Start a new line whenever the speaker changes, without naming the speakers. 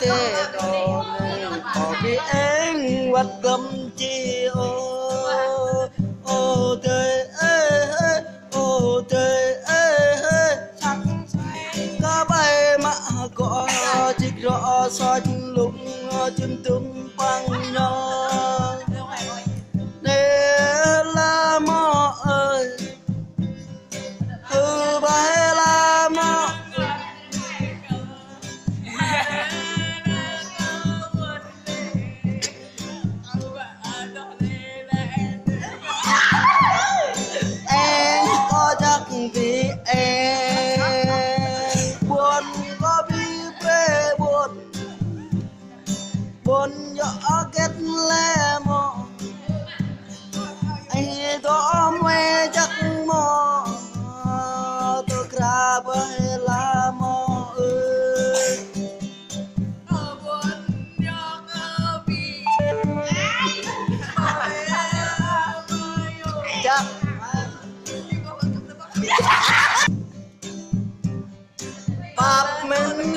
thế đó này có vì anh vật gầm chi ô trời ơi ô trời ơi có bay mà có chiếc rõ soi lúc chân tung bằng nhau để là mò ơi hư bay là mò em có chắc vì em buồn có biết về buồn buồn nhỏ kết lẽ mò anh đó mê chắc mò tôi ra bởi là mò ơi chắc Pháp mình